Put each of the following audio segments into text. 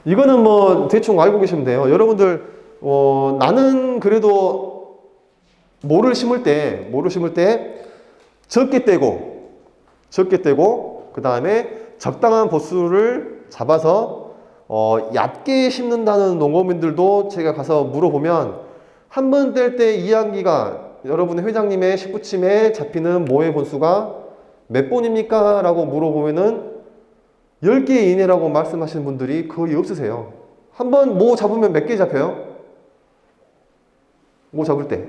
이거는 뭐 대충 알고 계시면 돼요. 여러분들 나는 그래도 모를 심을 때 적게 떼고 그 다음에 적당한 보수를 잡아서 얕게 심는다는 농업인들도 제가 가서 물어보면 한 번 뗄 때 이항기가 여러분의 회장님의 식부침에 잡히는 모의 본수가 몇 본입니까? 라고 물어보면은 10개 이내라고 말씀하시는 분들이 거의 없으세요. 한 번 모 잡으면 몇 개 잡혀요? 모 잡을 때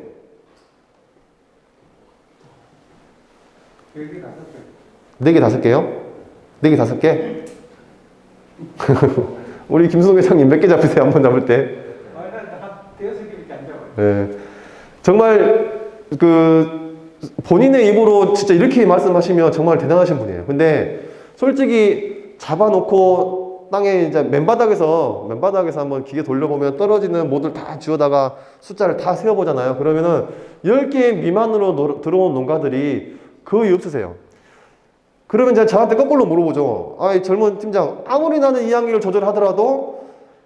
4개, 5개요? 4개, 5개? 우리 김수동 회장님 몇 개 잡으세요? 한 번 잡을 때? 대여섯 개밖에 안 잡아요. 네. 정말 본인의 입으로 진짜 이렇게 말씀하시면 정말 대단하신 분이에요. 근데 솔직히 잡아놓고 땅에 이제 맨바닥에서 한번 기계 돌려보면 떨어지는 모들 다 지워다가 숫자를 다 세어보잖아요. 그러면은 10개 미만으로 들어온 농가들이 거의 없으세요. 그러면 이제 저한테 거꾸로 물어보죠. 아, 젊은 팀장, 아무리 나는 이항기를 조절하더라도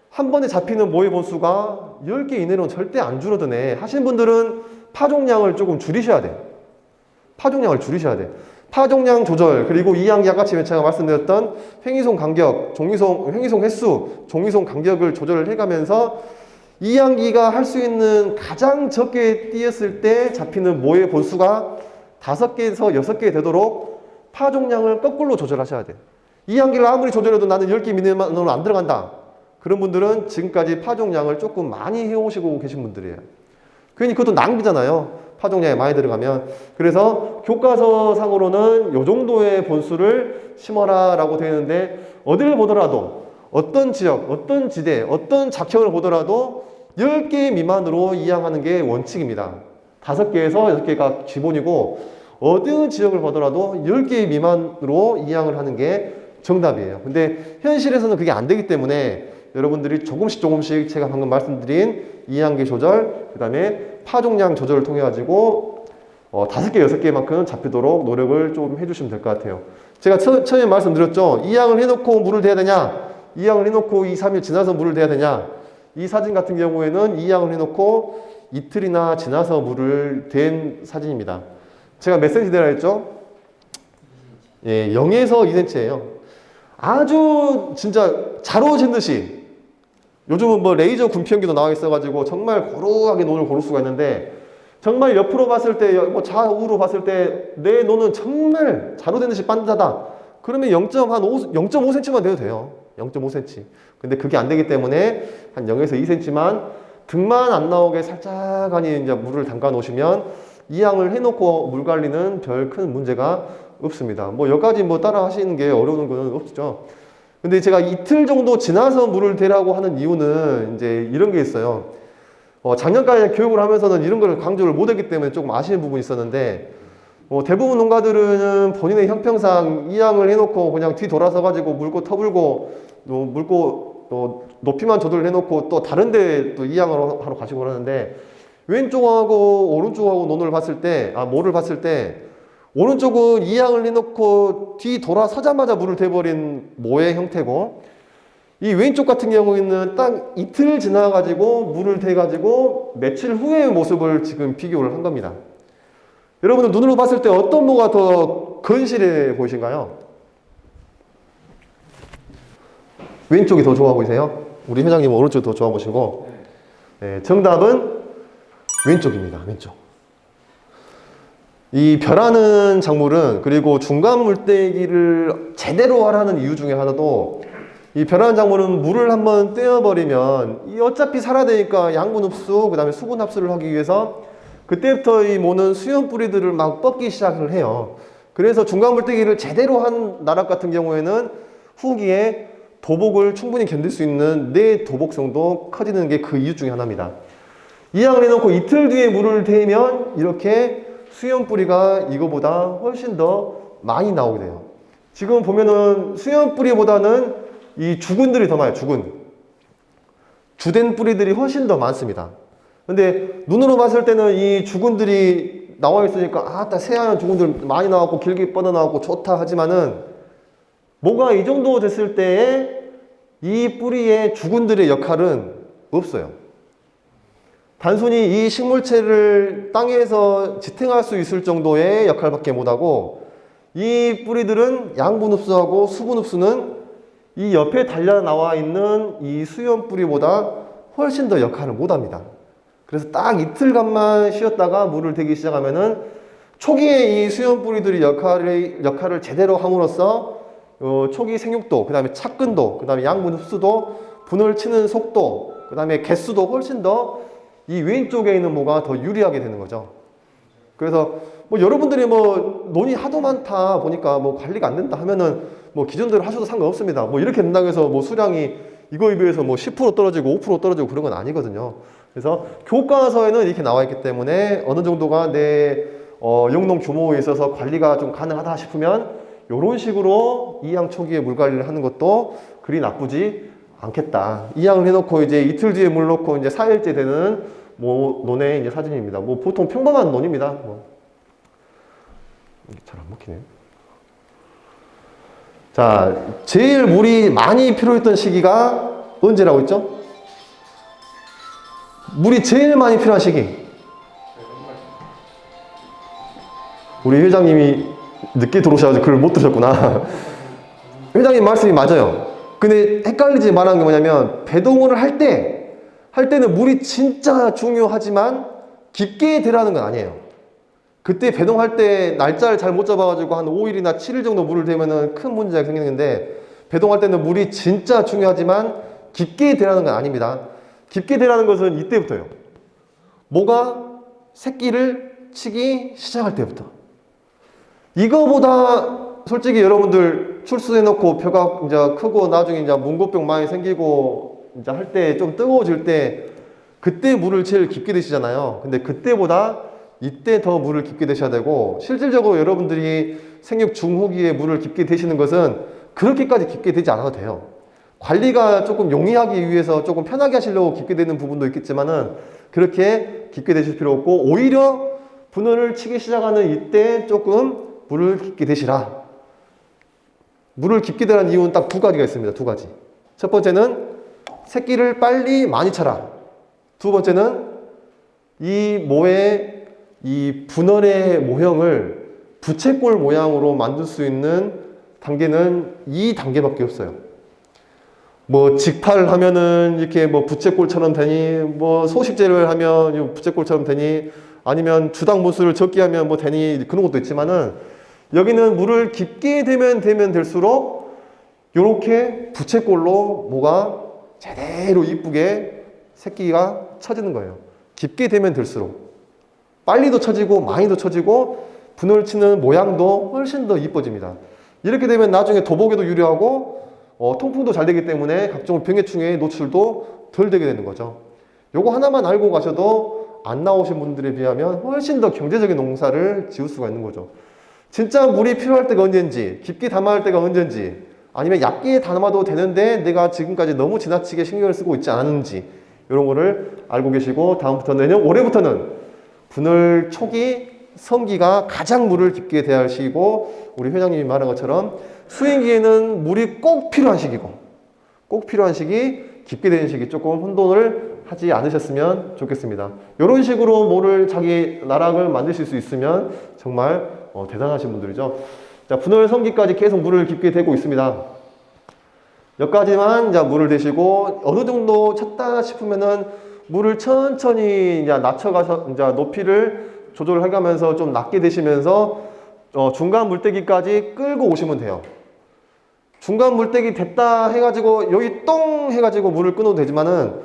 한 번에 잡히는 모의 본수가 10개 이내로는 절대 안 줄어드네 하시는 분들은 파종량을 조금 줄이셔야 돼. 파종량을 줄이셔야 돼. 파종량 조절, 그리고 이항기 아까 제가 말씀드렸던 횡이송 간격, 횡이송 횟수, 종이송 간격을 조절을 해가면서 이항기가 할 수 있는 가장 적게 띄었을 때 잡히는 모의 본수가 5개에서 6개 되도록 파종량을 거꾸로 조절하셔야 돼. 이항기를 아무리 조절해도 나는 10개 미만으로 안 들어간다. 그런 분들은 지금까지 파종량을 조금 많이 해오시고 계신 분들이에요. 괜히 그것도 낭비잖아요. 파종량이 많이 들어가면. 그래서 교과서 상으로는 이 정도의 본수를 심어라 라고 되어 있는데 어디를 보더라도 어떤 지역, 어떤 지대, 어떤 작형을 보더라도 10개 미만으로 이항하는 게 원칙입니다. 5개에서 6개가 기본이고 어느 지역을 보더라도 10개 미만으로 이항을 하는 게 정답이에요. 근데 현실에서는 그게 안 되기 때문에 여러분들이 조금씩 제가 방금 말씀드린 이항기 조절, 그 다음에 파종량 조절을 통해 가지고 5개, 6개만큼 잡히도록 노력을 좀 해주시면 될 것 같아요. 제가 처음에 말씀드렸죠. 이항을 해놓고 물을 대야 되냐? 이항을 해놓고 2, 3일 지나서 물을 대야 되냐? 이 사진 같은 경우에는 이항을 해놓고 이틀이나 지나서 물을 댄 사진입니다. 제가 몇 cm 대라 했죠? 예, 0에서 2cm예요. 아주 진짜 잘 오신 듯이 요즘은 뭐 레이저 군편기도 나와 있어가지고 정말 고루하게 논을 고를 수가 있는데 정말 옆으로 봤을 때, 뭐 좌우로 봤을 때 내 논은 정말 자루된 듯이 반듯하다. 그러면 0.5cm만 돼도 돼요. 0.5cm. 근데 그게 안 되기 때문에 한 0에서 2cm만 등만 안 나오게 살짝하니 이제 물을 담가 놓으시면 이항을 해놓고 물 관리는 별 큰 문제가 없습니다. 뭐 여기까지 뭐 따라 하시는 게 어려운 건 없죠. 근데 제가 이틀 정도 지나서 물을 대라고 하는 이유는 이제 이런 게 있어요. 작년까지 교육을 하면서는 이런 걸 강조를 못 했기 때문에 조금 아쉬운 부분이 있었는데, 대부분 농가들은 본인의 형평상 이항을 해놓고 그냥 뒤 돌아서 가지고 물고 터불고, 또 높이만 조절을 해놓고 또 다른데 또 이항을 하러 가시고 그러는데, 왼쪽하고 오른쪽하고 모를 봤을 때, 오른쪽은 이항을 해놓고 뒤 돌아서자마자 물을 대버린 모의 형태고, 이 왼쪽 같은 경우에는 딱 이틀 지나가지고 물을 대가지고 며칠 후의 모습을 지금 비교를 한 겁니다. 여러분들 눈으로 봤을 때 어떤 모가 더 건실해 보이신가요? 왼쪽이 더 좋아 보이세요? 우리 회장님은 오른쪽이 더 좋아 보시고, 네, 정답은 왼쪽입니다. 왼쪽. 이 벼라는 작물은, 그리고 중간 물대기를 제대로 하라는 이유 중에 하나도, 이 벼라는 작물은 물을 한번 떼어버리면 어차피 살아야 되니까 양분 흡수, 그 다음에 수분 합수를 하기 위해서 그때부터 이 모는 수염 뿌리들을 막 뻗기 시작을 해요. 그래서 중간 물대기를 제대로 한 나락 같은 경우에는 후기에 도복을 충분히 견딜 수 있는 내 도복성도 커지는 게 그 이유 중에 하나입니다. 이항을 해놓고 이틀 뒤에 물을 대면 이렇게 수염 뿌리가 이거보다 훨씬 더 많이 나오게 돼요. 지금 보면은 수염 뿌리보다는 이 주근들이 더 많아요. 주된 뿌리들이 훨씬 더 많습니다. 근데 눈으로 봤을 때는 이 주근들이 나와 있으니까 새하얀 주근들 많이 나왔고 길게 뻗어 나왔고 좋다 하지만은 뭐가 이 정도 됐을 때에 이 뿌리의 주군들의 역할은 없어요. 단순히 이 식물체를 땅에서 지탱할 수 있을 정도의 역할밖에 못하고, 이 뿌리들은 양분 흡수하고 수분 흡수는 이 옆에 달려 나와 있는 이 수염 뿌리보다 훨씬 더 역할을 못합니다. 그래서 딱 이틀간만 쉬었다가 물을 대기 시작하면은 초기에 이 수염 뿌리들이 역할을 제대로 함으로써 초기 생육도, 그 다음에 착근도, 그 다음에 양분 흡수도, 분을 치는 속도, 그 다음에 개수도 훨씬 더 이 왼쪽에 있는 모가 더 유리하게 되는 거죠. 그래서 뭐 여러분들이 뭐 논이 하도 많다 보니까 뭐 관리가 안 된다 하면은 뭐 기존대로 하셔도 상관없습니다. 뭐 이렇게 된다고 해서 뭐 수량이 이거에 비해서 뭐 10% 떨어지고 5% 떨어지고 그런 건 아니거든요. 그래서 교과서에는 이렇게 나와 있기 때문에 어느 정도가 내 영농 규모에 있어서 관리가 좀 가능하다 싶으면 이런 식으로 이양 초기에 물 관리를 하는 것도 그리 나쁘지 않겠다. 이양을 해놓고 이제 이틀 뒤에 물 넣고 이제 4일째 되는 뭐 논의 이제 사진입니다. 뭐 보통 평범한 논입니다. 뭐. 잘 안 먹히네요. 자, 제일 물이 많이 필요했던 시기가 언제라고 했죠? 물이 제일 많이 필요한 시기. 우리 회장님이 늦게 들어오셔가지고 그걸 못 들으셨구나. 회장님 말씀이 맞아요. 근데 헷갈리지 말하는 게 뭐냐면, 배동을 할 때는 물이 진짜 중요하지만 깊게 대라는 건 아니에요. 그때 배동할 때 날짜를 잘 못 잡아가지고 한 5일이나 7일 정도 물을 대면은 큰 문제가 생기는데, 배동할 때는 물이 진짜 중요하지만 깊게 대라는 건 아닙니다. 깊게 대라는 것은 이때부터예요. 모가 새끼를 치기 시작할 때부터. 이거보다 솔직히 여러분들 출수해놓고 벼가 이제 크고 나중에 이제 문고병 많이 생기고 이제 할 때 좀 뜨거워질 때 그때 물을 제일 깊게 드시잖아요. 근데 그때보다 이때 더 물을 깊게 드셔야 되고, 실질적으로 여러분들이 생육 중후기에 물을 깊게 드시는 것은 그렇게까지 깊게 되지 않아도 돼요. 관리가 조금 용이하기 위해서 조금 편하게 하시려고 깊게 되는 부분도 있겠지만은 그렇게 깊게 되실 필요 없고, 오히려 분원을 치기 시작하는 이때 조금 물을 깊게 드시라. 물을 깊게 대라는 이유는 딱 두 가지가 있습니다. 두 가지. 첫 번째는 새끼를 빨리 많이 쳐라. 두 번째는 이 모의 이 분원의 모형을 부채꼴 모양으로 만들 수 있는 단계는 이 단계밖에 없어요. 뭐 직파를 하면은 이렇게 뭐 부채꼴처럼 되니, 뭐 소식제를 하면 부채꼴처럼 되니, 아니면 주당 분수를 적게 하면 뭐 되니, 그런 것도 있지만은 여기는 물을 깊게 대면 될수록 이렇게 부채꼴로 모가 제대로 이쁘게 새끼가 쳐지는 거예요. 깊게 대면 될수록 빨리도 쳐지고 많이도 쳐지고 분을 치는 모양도 훨씬 더 이뻐집니다. 이렇게 되면 나중에 도복에도 유리하고 통풍도 잘 되기 때문에 각종 병해충의 노출도 덜 되게 되는 거죠. 요거 하나만 알고 가셔도 안 나오신 분들에 비하면 훨씬 더 경제적인 농사를 지을 수가 있는 거죠. 진짜 물이 필요할 때가 언제인지, 깊게 담아야 할 때가 언제인지, 아니면 얕게 담아도 되는데 내가 지금까지 너무 지나치게 신경을 쓰고 있지 않았는지, 이런 거를 알고 계시고, 다음부터는, 올해부터는 분을 초기 성기가 가장 물을 깊게 대할 시기고, 우리 회장님이 말한 것처럼 수행기에는 물이 꼭 필요한 시기고, 꼭 필요한 시기, 깊게 되는 시기 조금 혼돈을 하지 않으셨으면 좋겠습니다. 이런 식으로 모를 자기 나락을 만드실 수 있으면 정말 대단하신 분들이죠. 자, 분월 성기까지 계속 물을 깊게 대고 있습니다. 여기까지만 이제 물을 대시고, 어느 정도 찼다 싶으면은 물을 천천히 이제 낮춰가서 이제 높이를 조절해가면서 좀 낮게 대시면서 중간 물대기까지 끌고 오시면 돼요. 중간 물대기 됐다 해가지고 여기 똥 해가지고 물을 끊어도 되지만은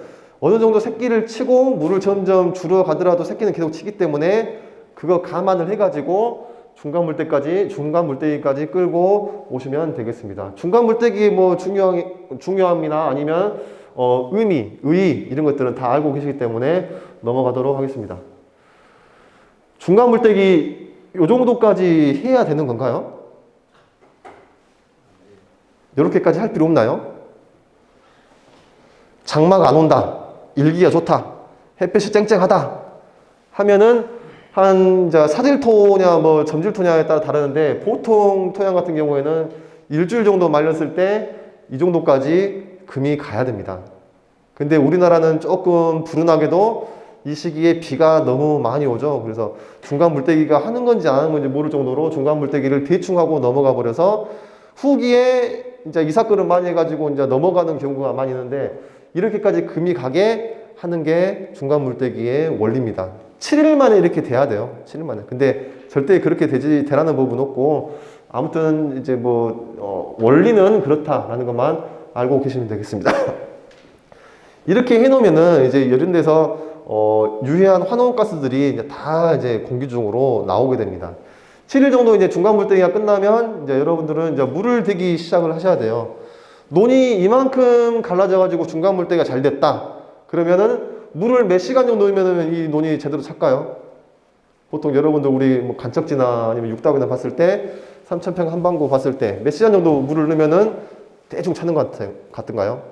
어느 정도 새끼를 치고 물을 점점 줄어가더라도 새끼는 계속 치기 때문에 그거 감안을 해가지고 중간 물대기까지 끌고 오시면 되겠습니다. 중간 물대기 뭐 중요함이나 아니면 의의 이런 것들은 다 알고 계시기 때문에 넘어가도록 하겠습니다. 중간 물대기 요 정도까지 해야 되는 건가요? 이렇게까지 할 필요 없나요? 장마가 안 온다, 일기가 좋다, 햇볕이 쨍쨍하다 하면은 한 사질토냐 뭐 점질토냐에 따라 다르는데, 보통 토양 같은 경우에는 일주일 정도 말렸을 때 이 정도까지 금이 가야 됩니다. 근데 우리나라는 조금 불운하게도 이 시기에 비가 너무 많이 오죠. 그래서 중간 물때기가 하는 건지 안 하는 건지 모를 정도로 중간 물때기를 대충 하고 넘어가 버려서 후기에 이제 이 사건을 많이 해가지고 이제 넘어가는 경우가 많이 있는데, 이렇게까지 금이 가게 하는 게 중간 물때기의 원리입니다. 7일 만에 이렇게 돼야 돼요. 7일 만에. 근데 절대 그렇게 되라는 법은 없고, 아무튼 이제 원리는 그렇다라는 것만 알고 계시면 되겠습니다. 이렇게 해놓으면은 이제 이런 데서 유해한 환원가스들이 이제 다 이제 공기 중으로 나오게 됩니다. 7일 정도 이제 중간 물때기가 끝나면 이제 여러분들은 이제 물을 대기 시작을 하셔야 돼요. 논이 이만큼 갈라져가지고 중간 물때기가 잘 됐다. 그러면은 물을 몇 시간 정도 넣으면은 이 논이 제대로 찰까요? 보통 여러분들 우리 뭐 간척지나 아니면 육답이나 봤을 때 3,000평 한반구 봤을 때 몇 시간 정도 물을 넣으면은 대충 차는 것 같은가요?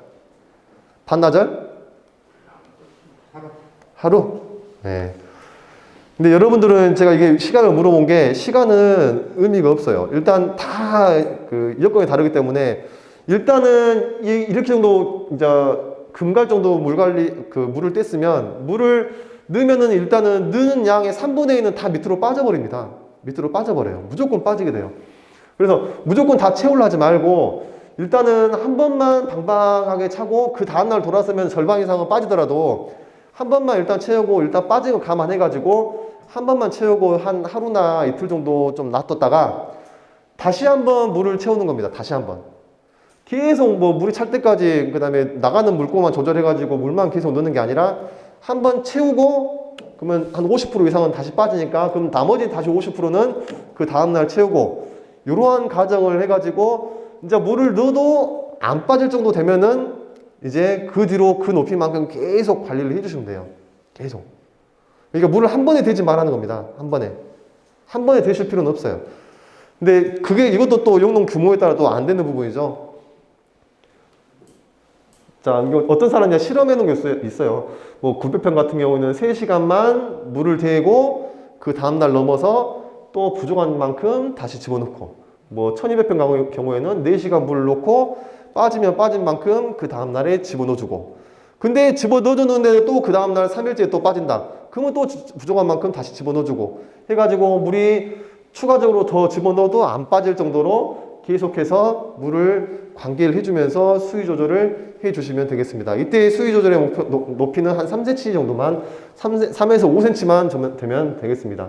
반나절? 하루? 네. 근데 여러분들은 제가 이게 시간을 물어본 게, 시간은 의미가 없어요. 일단 다 그 여건이 다르기 때문에, 일단은 이렇게 정도 이제 금갈 정도 물을 뗐으면, 물을 넣으면은 일단은 넣는 양의 3분의 1은 다 밑으로 빠져버립니다. 밑으로 빠져버려요. 무조건 빠지게 돼요. 그래서 무조건 다 채우려 하지 말고, 일단은 한 번만 방방하게 차고, 그 다음날 돌아서면 절반 이상은 빠지더라도 한 번만 일단 채우고, 일단 빠진 거 감안해가지고 한 번만 채우고 한 하루나 이틀 정도 좀 놔뒀다가 다시 한번 물을 채우는 겁니다. 다시 한번. 계속 물이 찰 때까지, 그 다음에 나가는 물고만 조절해가지고 물만 계속 넣는 게 아니라, 한 번 채우고, 그러면 한 50% 이상은 다시 빠지니까, 그럼 나머지 다시 50%는 그 다음날 채우고, 이러한 과정을 해가지고, 이제 물을 넣어도 안 빠질 정도 되면은, 이제 그 뒤로 그 높이만큼 계속 관리를 해주시면 돼요. 계속. 그러니까 물을 한 번에 대지 말라는 겁니다. 한 번에. 한 번에 대실 필요는 없어요. 근데 이것도 또 용농 규모에 따라 또 안 되는 부분이죠. 자, 이거 어떤 사람이 실험해 놓은 게 있어요. 900평 같은 경우는 3시간만 물을 대고, 그 다음날 넘어서 또 부족한 만큼 다시 집어넣고, 1200평 경우에는 4시간 물을 넣고, 빠지면 빠진 만큼 그 다음날에 집어넣어주고, 근데 집어넣어주는데 또 그 다음날 3일째에 또 빠진다. 그러면 또 부족한 만큼 다시 집어넣어주고 해가지고, 물이 추가적으로 더 집어넣어도 안 빠질 정도로 계속해서 물을 관계를 해주면서 수위 조절을 해주시면 되겠습니다. 이때 수위 조절의 높이는 한 3cm 정도만, 3에서 5cm만 되면 되겠습니다.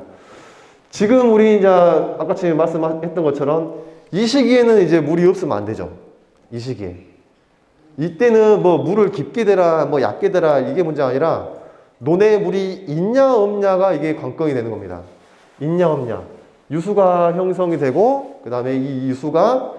지금 우리 이제 아까 전에 말씀했던 것처럼 이 시기에는 이제 물이 없으면 안 되죠. 이 시기에. 이때는 물을 깊게 대라, 얕게 대라, 이게 문제가 아니라 논에 물이 있냐 없냐가 이게 관건이 되는 겁니다. 있냐 없냐. 유수가 형성이 되고, 그 다음에 이 유수가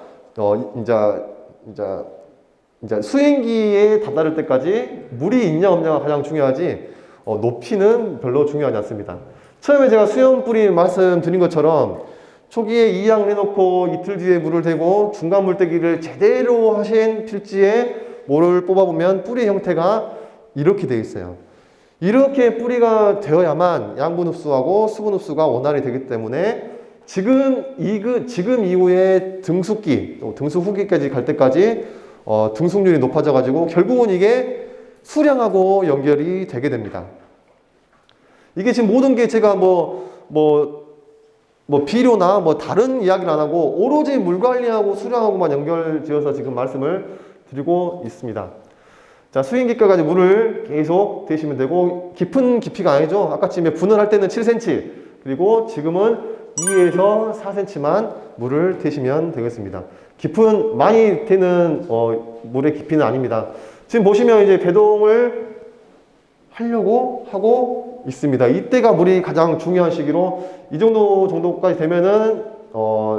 이제 수행기에 다다를 때까지 물이 있냐 없냐가 가장 중요하지, 높이는 별로 중요하지 않습니다. 처음에 제가 수영 뿌리 말씀드린 것처럼 초기에 이양 내놓고 이틀 뒤에 물을 대고 중간 물때기를 제대로 하신 필지에 모를 뽑아보면 뿌리 형태가 이렇게 되어 있어요. 이렇게 뿌리가 되어야만 양분 흡수하고 수분 흡수가 원활히 되기 때문에, 지금 이후에 등숙기, 등숙 후기까지 갈 때까지 등숙률이 높아져 가지고 결국은 이게 수량하고 연결이 되게 됩니다. 이게 지금 모든 게 제가 비료나 다른 이야기를 안 하고 오로지 물 관리하고 수량하고만 연결지어서 지금 말씀을 드리고 있습니다. 자, 수행기까지 물을 계속 대시면 되고, 깊은 깊이가 아니죠. 아까 지금 분할할 때는 7cm, 그리고 지금은 2에서 4cm만 물을 대시면 되겠습니다. 많이 되는 물의 깊이는 아닙니다. 지금 보시면 이제 배동을 하려고 하고 있습니다. 이때가 물이 가장 중요한 시기로, 이 정도까지 되면은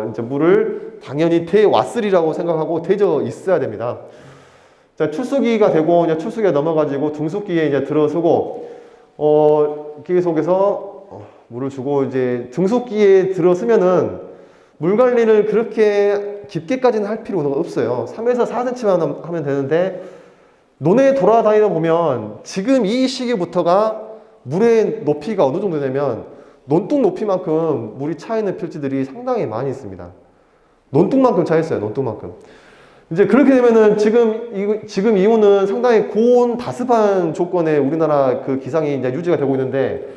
이제 물을 당연히 대왔으리라고 생각하고 대져 있어야 됩니다. 자, 출수기가 되고, 이제 출수기가 넘어가지고 등숙기에 이제 들어서고, 계속해서 물을 주고, 이제 등숙기에 들어서면은 물 관리를 그렇게 깊게까지는 할 필요가 없어요. 3에서 4cm만 하면 되는데, 논에 돌아다니다 보면 지금 이 시기부터가 물의 높이가 어느 정도 되면 논둑 높이만큼 물이 차 있는 필지들이 상당히 많이 있습니다. 논둑만큼 차 있어요. 논둑만큼. 이제 그렇게 되면은 지금 이온은 상당히 고온 다습한 조건에 우리나라 그 기상이 이제 유지가 되고 있는데,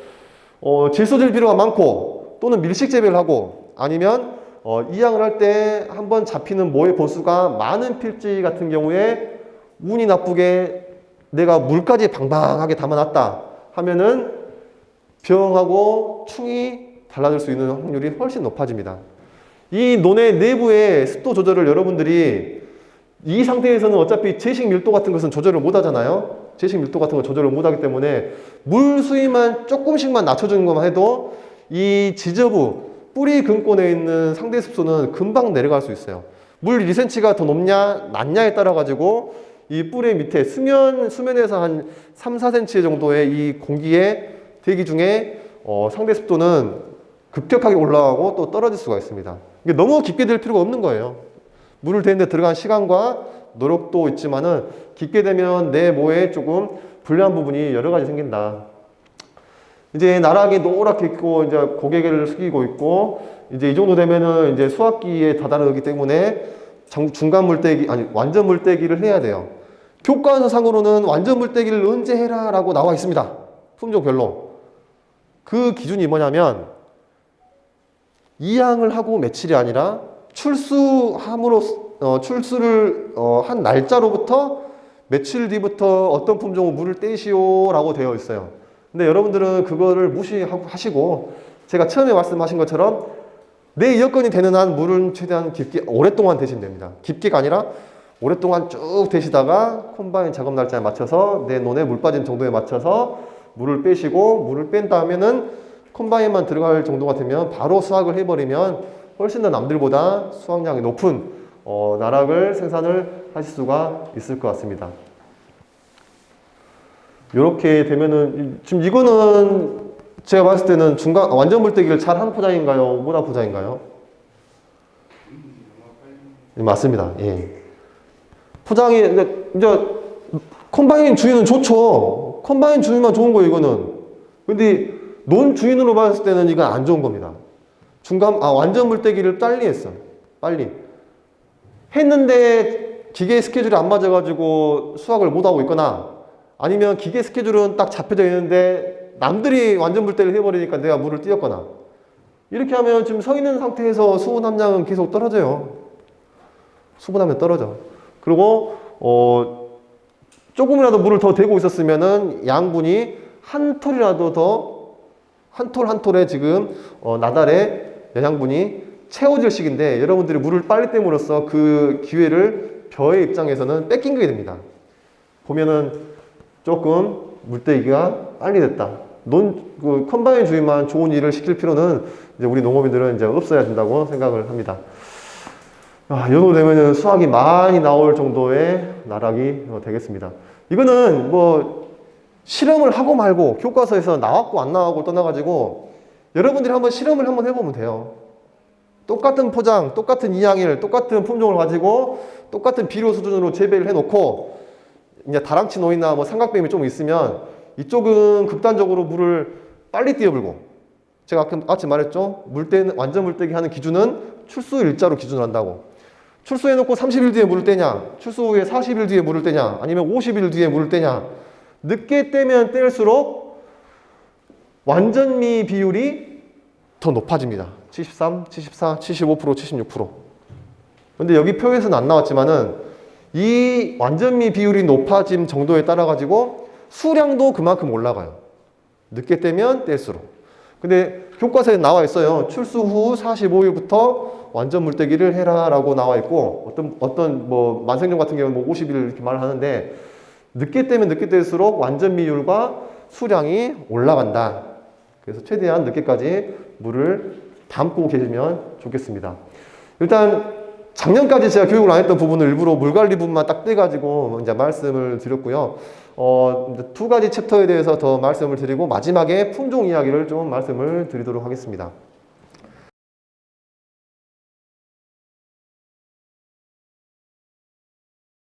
질소질 비료가 많고, 또는 밀식 재배를 하고, 아니면, 이양을 할 때 한번 잡히는 모의 본수가 많은 필지 같은 경우에 운이 나쁘게 내가 물까지 방방하게 담아놨다 하면은 병하고 충이 달라질 수 있는 확률이 훨씬 높아집니다. 이 논의 내부의 습도 조절을 여러분들이 이 상태에서는 어차피 제식 밀도 같은 것은 조절을 못 하잖아요. 제식 밀도 같은 거 조절을 못 하기 때문에 물 수위만 조금씩만 낮춰주는 것만 해도 이 지저부, 뿌리 근권에 있는 상대 습도는 금방 내려갈 수 있어요. 물 2cm가 더 높냐, 낮냐에 따라 가지고 이 뿌리 밑에 수면에서 한 3, 4cm 정도의 이 공기의 대기 중에 상대 습도는 급격하게 올라가고 또 떨어질 수가 있습니다. 이게 너무 깊게 될 필요가 없는 거예요. 물을 대는데 들어간 시간과 노력도 있지만은 깊게 되면 내 모에 조금 불리한 부분이 여러 가지 생긴다. 이제 나락이 노랗게 있고 이제 고개를 숙이고 있고 이제 이 정도 되면은 이제 수확기에 다다르기 때문에 중간 물떼기 아니 완전 물떼기를 해야 돼요. 교과서상으로는 완전 물떼기를 언제 해라라고 나와 있습니다. 품종별로. 그 기준이 뭐냐면 이양을 하고 며칠이 아니라 출수를 한 날짜로부터 며칠 뒤부터 어떤 품종을 물을 떼시오라고 되어 있어요. 근데 여러분들은 그거를 무시하시고 제가 처음에 말씀하신 것처럼 내 여건이 되는 한 물은 최대한 깊게 오랫동안 대시면 됩니다. 깊게가 아니라 오랫동안 쭉 대시다가 콤바인 작업 날짜에 맞춰서 내 논에 물 빠진 정도에 맞춰서 물을 빼시고 물을 뺀 다음에는 콤바인만 들어갈 정도가 되면 바로 수확을 해버리면 훨씬 더 남들보다 수확량이 높은 나락을 생산을 하실 수가 있을 것 같습니다. 이렇게 되면은 지금 이거는 제가 봤을 때는 완전 물떼기를 잘 한 포장인가요? 못한 포장인가요? 맞습니다. 예. 포장이 이제 컴바인 주인은 좋죠. 컴바인 주인만 좋은 거예요, 이거는. 근데 논 주인으로 봤을 때는 이건 안 좋은 겁니다. 완전 물떼기를 빨리 했어. 빨리. 했는데 기계 스케줄이 안 맞아가지고 수확을 못하고 있거나 아니면 기계 스케줄은 딱 잡혀져 있는데 남들이 완전 물떼기를 해버리니까 내가 물을 띄었거나 이렇게 하면 지금 서 있는 상태에서 수분 함량은 계속 떨어져요. 수분 함량 떨어져. 그리고 조금이라도 물을 더 대고 있었으면은 양분이 한 톨이라도 더 한 톨 한 톨에 지금 나달의 영양분이 채워질 시기인데 여러분들이 물을 빨리 땜으로써 그 기회를 벼의 입장에서는 뺏긴 게 됩니다. 보면은 조금 물떼기가 빨리 됐다. 컴바인 주인만 좋은 일을 시킬 필요는 이제 우리 농업인들은 이제 없어야 된다고 생각을 합니다. 이 정도 되면은 수확이 많이 나올 정도의 나락이 되겠습니다. 이거는 뭐 실험을 하고 말고 교과서에서 나왔고 안 나왔고 떠나가지고 여러분들이 한번 실험을 한번 해보면 돼요. 똑같은 포장, 똑같은 이양일, 똑같은 품종을 가지고 똑같은 비료 수준으로 재배를 해놓고 이제 다랑치 노이나 뭐 삼각뱀이 좀 있으면 이쪽은 극단적으로 물을 빨리 띄어불고 제가 아까 말했죠. 완전 물떼기 하는 기준은 출수 일자로 기준을 한다고. 출수해놓고 30일 뒤에 물을 떼냐, 출수 후에 40일 뒤에 물을 떼냐, 아니면 50일 뒤에 물을 떼냐. 늦게 떼면 뗄수록 완전미 비율이 더 높아집니다. 73, 74, 75%, 76%. 근데 여기 표에서는 안 나왔지만은 이 완전미 비율이 높아짐 정도에 따라 가지고 수량도 그만큼 올라가요. 늦게 떼면 뗄수록. 근데 교과서에 나와 있어요. 출수 후 45일부터 완전 물떼기를 해라 라고 나와 있고 어떤 뭐 만생종 같은 경우는 뭐 50일 이렇게 말을 하는데 늦게 떼면 늦게 뗄수록 완전미율과 수량이 올라간다. 그래서 최대한 늦게까지 물을 담고 계시면 좋겠습니다. 일단 작년까지 제가 교육을 안 했던 부분을 일부러 물관리 부분만 딱 떼가지고 이제 말씀을 드렸고요. 이제 두 가지 챕터에 대해서 더 말씀을 드리고 마지막에 품종 이야기를 좀 말씀을 드리도록 하겠습니다.